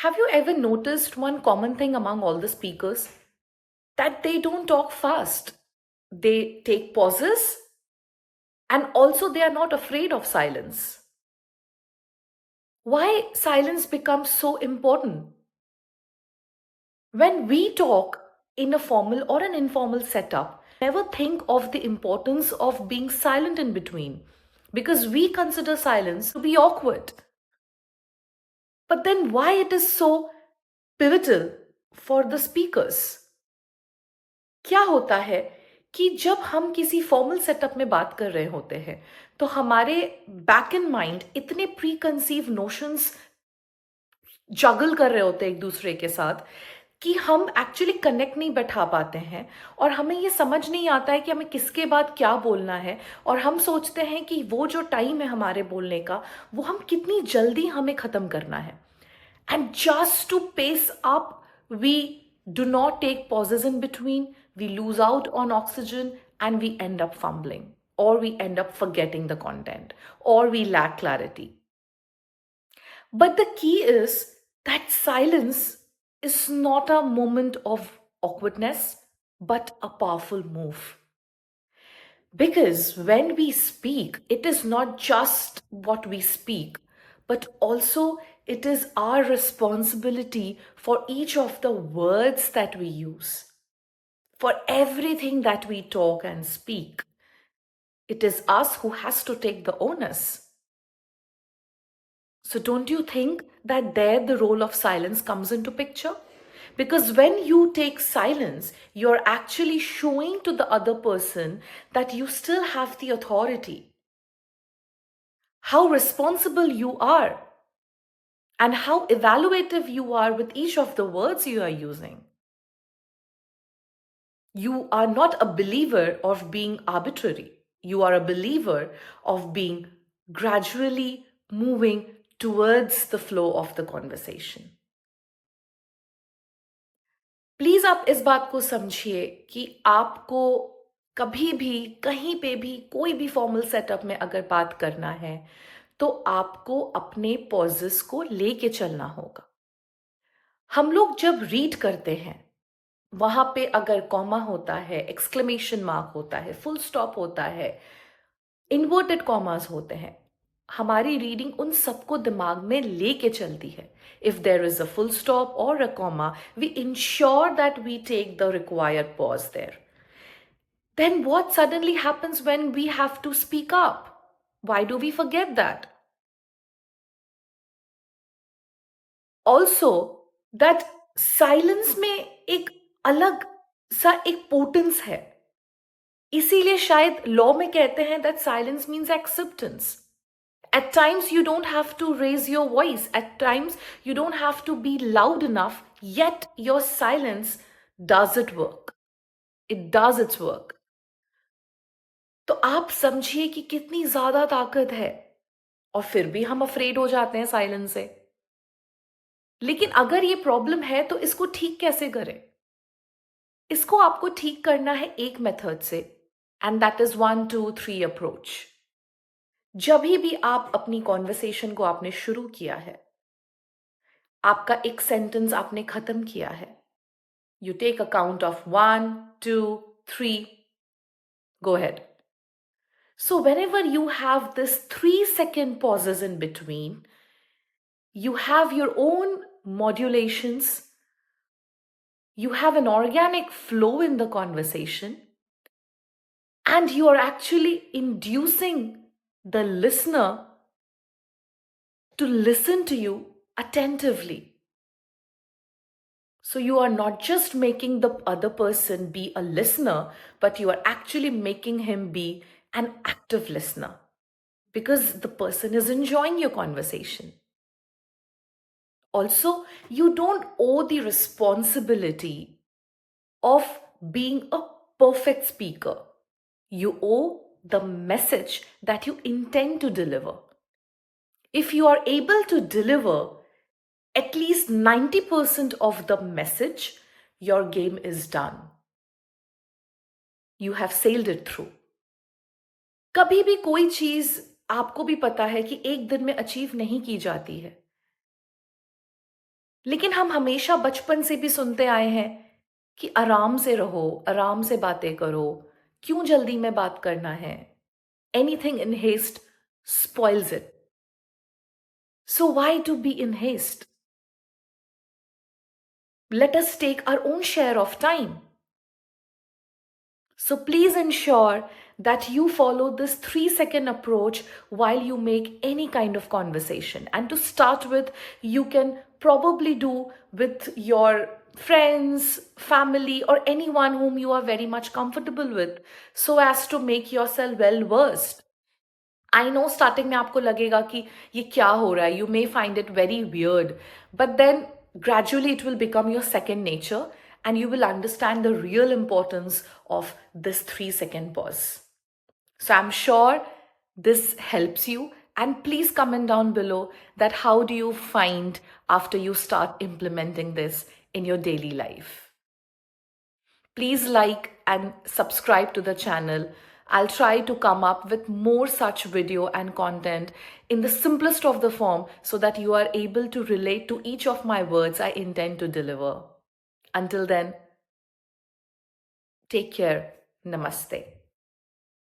Have you ever noticed one common thing among all the speakers? That they don't talk fast. They take pauses and also they are not afraid of silence. Why silence becomes so important? When we talk in a formal or an informal setup, never think of the importance of being silent in between because we consider silence to be awkward. But then why it is so pivotal for the speakers? क्या होता है कि जब हम किसी formal setup में बात कर रहे होते हैं तो हमारे बैक इन माइंड इतने प्री कंसीव नोशंस जगल कर रहे होते हैं एक दूसरे के साथ कि हम एक्चुअली कनेक्ट नहीं बैठा पाते हैं और हमें ये समझ नहीं आता है कि हमें किसके बाद क्या बोलना है और हम सोचते हैं कि वो जो टाइम है हमारे बोलने का वो हम कितनी जल्दी हमें ख़त्म करना है. And just to pace up, we do not take pauses in between, we lose out on oxygen, and we end up fumbling, or we end up forgetting the content, or we lack clarity. But the key is that silence is not a moment of awkwardness, but a powerful move. Because when we speak, it is not just what we speak, but also it is our responsibility for each of the words that we use, for everything that we talk and speak. It is us who has to take the onus. So don't you think that there the role of silence comes into picture? Because when you take silence, you're actually showing to the other person that you still have the authority, how responsible you are, and how evaluative you are with each of the words you are using. You are not a believer of being arbitrary. You are a believer of being gradually moving towards the flow of the conversation. Please आप इस बात को समझिए कि आपको कभी भी कहीं पे भी कोई भी फॉर्मल सेटअप में अगर बात करना है तो आपको अपने पॉजेस को लेके चलना होगा. हम लोग जब रीड करते हैं वहां पे अगर कॉमा होता है, एक्सक्लेमेशन मार्क होता है, फुल स्टॉप होता है, इन्वर्टेड कॉमास होते हैं, हमारी रीडिंग उन सबको दिमाग में लेके चलती है. If there is a full stop और a comma, we ensure that we take the required pause there. Then what suddenly happens when we have to speak up? Why do we forget that? Also, that silence में एक अलग सा एक potence है. इसीलिए शायद law में कहते हैं that silence means acceptance. At times, you don't have to raise your voice. At times, you don't have to be loud enough, yet your silence does it work. It does its work. तो आप समझिए कि कितनी ज्यादा ताकत है और फिर भी हम अफ्रेड हो जाते हैं साइलेंस से. लेकिन अगर ये प्रॉब्लम है तो इसको ठीक कैसे करें? इसको आपको ठीक करना है एक मेथड से, एंड दैट इज 1 2 3 अप्रोच. जब भी आप अपनी कॉन्वर्सेशन को आपने शुरू किया है, आपका एक सेंटेंस आपने खत्म किया है, you take a count of 1 2 3, go ahead. So whenever you have this 3-second pauses in between, you have your own modulations, you have an organic flow in the conversation, and you are actually inducing the listener to listen to you attentively. So you are not just making the other person be a listener, but you are actually making him be an active listener because the person is enjoying your conversation. Also, you don't owe the responsibility of being a perfect speaker. You owe the message that you intend to deliver. If you are able to deliver at least 90% of the message, your game is done. You have sailed it through. कभी भी कोई चीज आपको भी पता है कि एक दिन में अचीव नहीं की जाती है. लेकिन हम हमेशा बचपन से भी सुनते आए हैं कि आराम से रहो, आराम से बातें करो, क्यों जल्दी में बात करना है? Anything in haste spoils it. So why to be in haste? Let us take our own share of time. So please ensure that you follow this 3-second approach while you make any kind of conversation. And to start with, you can probably do with your friends, family, or anyone whom you are very much comfortable with, so as to make yourself well versed. I know starting में आपको लगेगा कि ये क्या हो रहा है, you may find it very weird, but then gradually it will become your second nature and you will understand the real importance of this 3-second pause. So I'm sure this helps you, and please comment down below that how do you find after you start implementing this in your daily life. Please like and subscribe to the channel. I'll try to come up with more such video and content in the simplest of the form so that you are able to relate to each of my words I intend to deliver. Until then, take care. Namaste.